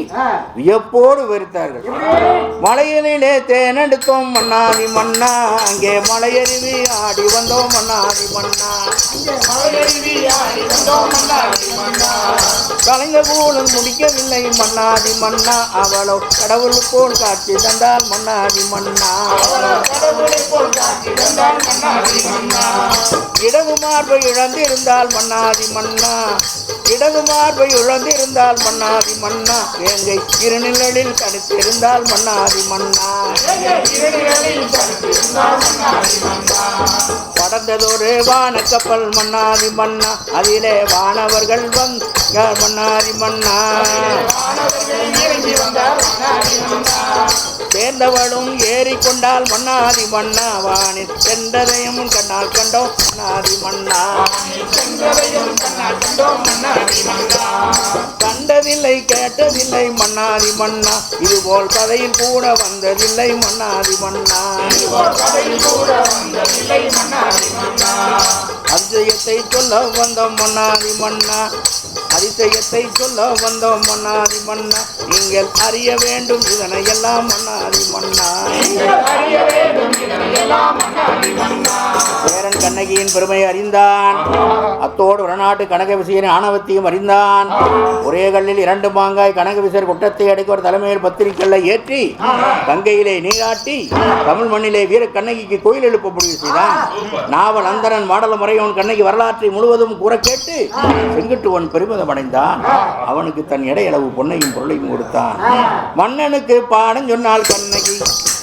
வியப்போடு வெறுத்தார்கள். மலையிலே தேனெடுத்தோம் மன்னாதி மன்னா, அங்கே மலையருவி ஆடி வந்தோம் மன்னாதி மன்னா, கலைஞர் கூலம் முடிக்கவில்லை மன்னாதி மன்னா, அவளோ கடவுள் போல் காட்சி தந்தால் மன்னாதி மன்னா, இடது மார்பை இழந்திருந்தால் மன்னாதி மன்னா, இடது மார்பை இழந்திருந்தால் மன்னாதி மன்னா, வேங்கை இருநிழலில் தடுத்திருந்தால் மன்னாதி மன்னா, படர்ந்ததொரு வான கப்பல் மன்னாதி மன்னா, அதிலே வானவர்கள் வந்த மன்னாதி மன்னா, சேர்ந்தவளும் ஏறிக்கொண்டால் மன்னாதி மன்னா, வானில் சென்றதையும் கண்ணால் கண்டோம் மன்னாதி மன்னா, கண்டதில்லை கேட்டதில்லை மன்னாதி மன்னா, இதுபோல் கதையில் கூட வந்ததில்லை மன்னாதி மன்னா, அதிசயத்தை சொல்ல வந்தோம் மன்னாதி மன்னா, அதிசயத்தை சொல்ல வந்தோம் மன்னாதி மன்னா, நீங்கள் அறிய வேண்டும் இதனை எல்லாம் மன்னாதி மன்னா. சேரன் கண்ணகியின் பெருமை அறிந்தான். அத்தோடு உடநாட்டு கனக விசையின் ஆணவத்தையும் அறிந்தான். ஒரே கல்லில் 2 மாங்காய் கனக விசையர் குற்றத்தை அடைக்க தலைமையில் பத்திரிக்கல்லை ஏற்றி கங்கையிலே நீராட்டி தமிழ் மண்ணிலே வீர கண்ணகிக்கு கோயில் எழுப்ப முடிவு செய்தான். நாவல் அந்தரன் மாடல முறையவன் கண்ணகி வரலாற்றை முழுவதும் கூற கேட்டு செங்குட்டுவன் பெருமிதம் அடைந்தான். அவனுக்கு தன் இடையளவு பொன்னையும் பொருளையும் கொடுத்தான். மன்னனுக்கு பாடம் சொன்னால் கண்ணகி,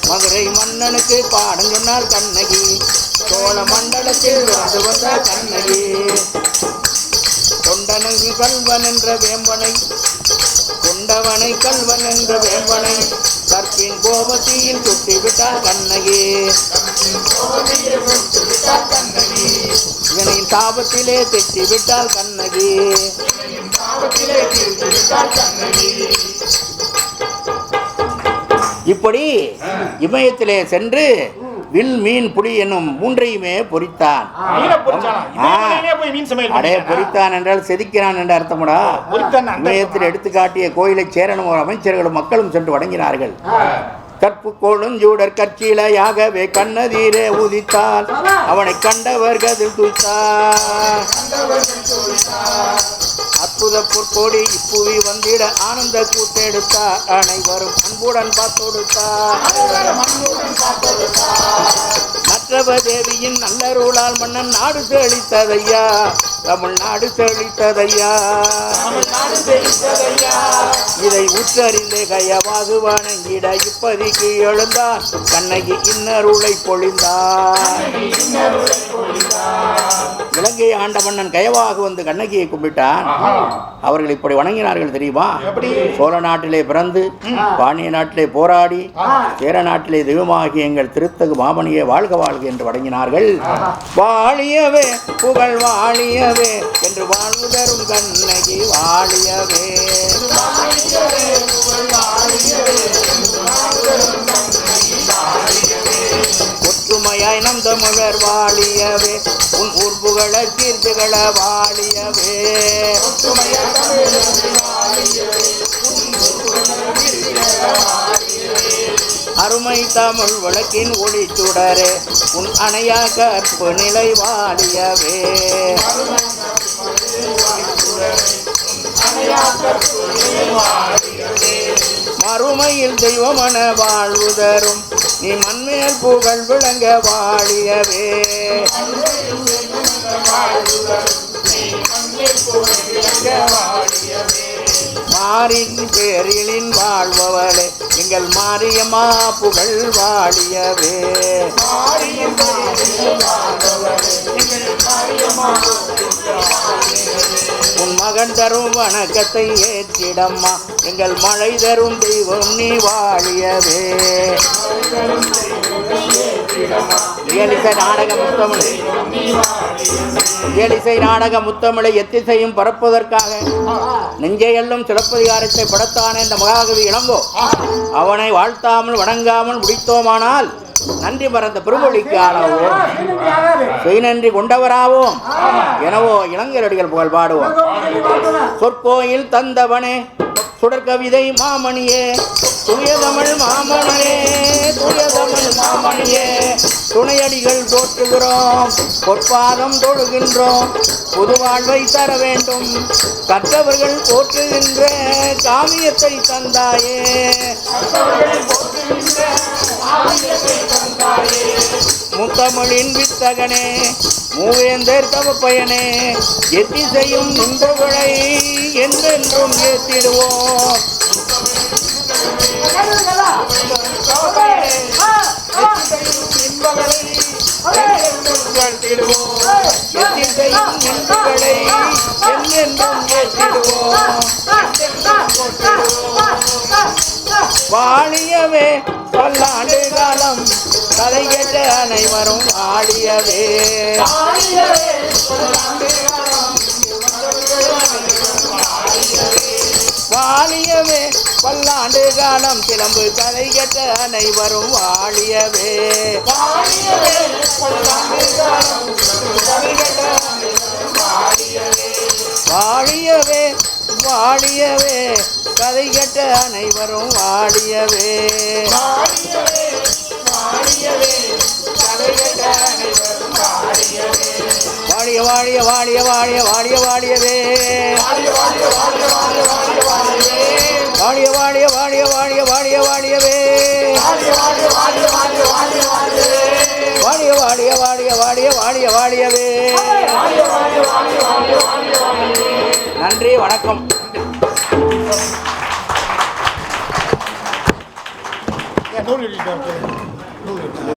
மதுரை மன்னனுக்கு பாடம் சொன்னால் கண்ணகி, சோழ மண்டலத்தில் வந்து வந்த கண்ணகி, கொண்டனங்கு கல்வன் என்ற வேம்பனை, கொண்டவனை கல்வன் என்ற வேம்பனை, கற்பின் கோபத்தியில் சுட்டிவிட்டார் கண்ணகி, இவனின் சாபத்திலே திட்டிவிட்டால் கண்ணகி. இப்படி இமயத்திலே சென்று வில் மீன் புலி என்னும் 3ஐயுமே பொறித்தான். அடைய பொறித்தான் என்றால் செதுக்கிறான் என்ற அர்த்தமுடா. இமயத்தில் எடுத்துக்காட்டிய கோயிலை சேரனும் அமைச்சர்களும் மக்களும் சென்று வணங்கினார்கள். கற்பு கொழுஞ்சூடர் கற்சிலையாகவே கண்ணதீரே உதித்தால் அவனை கண்டவர் கதில் துய்த்தார். அற்புத பொற்கோடி இப்புவி வந்திட ஆனந்த கூத்தெடுத்தார். அனைவரும் அன்புடன் பார்த்தொடுத்தார். மற்றவ தேவியின் நல்லருளால் மன்னன் நாடு செழித்ததையா, தமிழ்நாடு செழித்ததையா, இதை உற்றறிந்தே கையவாகு வணங்கிட இப்பதிக்கு எழுந்தான் கண்ணகி இன்னருளை பொழிந்தான். இலங்கை ஆண்ட மன்னன் கயவாக வந்து கண்ணகியை கும்பிட்டான். அவர்கள் இப்படி வணங்கினார்கள் தெரியுமா? சோழ நாட்டிலே பிறந்து பாண்டிய நாட்டிலே போராடி சேர நாட்டிலே தெய்வமாகி எங்கள் திருத்தகு மாமணியை வாழ்க வாழ்க என்று வணங்கினார்கள். வாழியவே புகழ் வாழியவே என்று வாழ்வு தரும் கண்ணகி வாழியவே. வாழியாய் நம் தமிழர் வாழியவே உன் ஊர்புகள கீர்த்திகள வாழியவே அருமை தமிழ் வழக்கின் ஒளி சுடரே உன் அணையா கற்பு நிலை வாழியவே மறுமையில் தெய்வமன வாழ்வு தரும் நீ மண்மேல் புகழ் விளங்க வாழியவே மாறின் பேரிலின் வாழ்பவளே எங்கள் மாரியம்மா புகழ் வாழியவே உன் மகன் தரும் வணக்கத்தை ஏற்றிடம்மா எங்கள் மழை தரும் தெய்வம் நீ வாழியவே இயலிசை நாடக முத்தமிழ் இயலிசை நாடக முத்தமிழை எத்திசையும் பரப்புவதற்காக நெஞ்சையெல்லும் சிலப்பதிகாரத்தை படைத்தான இந்த மகாகவி இளங்கோ அவனை வாழ்த்தாமல் வணங்காமல் முடித்தோமானால் நன்றி மறந்த பெருமொழிக்கு ஆளாவோம் செய் நன்றி கொண்டவராவோம் எனவோ இளங்கரடிகள் புகழ் பாடுவோம். சொற்கோயில் தந்தவனே சுடற்கவிதை மாமணியே தூயதமிழ் மாமணியே தூயதமிழ் மாமணியே துணையடிகள் போற்றுகிறோம் பொற்பாதம் தொழுகின்றோம் புது வாழ்வை தர வேண்டும் கற்றவர்கள் போற்றுகின்ற காவியத்தை தந்தாயே முத்தமிழின் வித்தகனே மூவேந்தர் தவப்பயனே எத்திசையும் நின்றவளை என்றென்றும் ஏற்றிடுவோம். வாழியவே பல்லாண்டு காலம் கதை கேட்ட அனைவரும் வாழியவே வாழியவே பல்லாண்டு காலம் சிலம்பு கதை கேட்ட அனைவரும் வாழியவே வாழியவே வாழியவே கதை கேட்ட அனைவரும் வாழியவே வாழிய வாழிய வாழிய வாழிய வாழிய வாழியவே வாழிய வாழிய வாழிய வாழிய வாழிய வாழியவே வாழிய வாழிய வாழிய வாழிய வாழிய வாழியவே. நன்றி, வணக்கம். நூல் எழுதிட்டு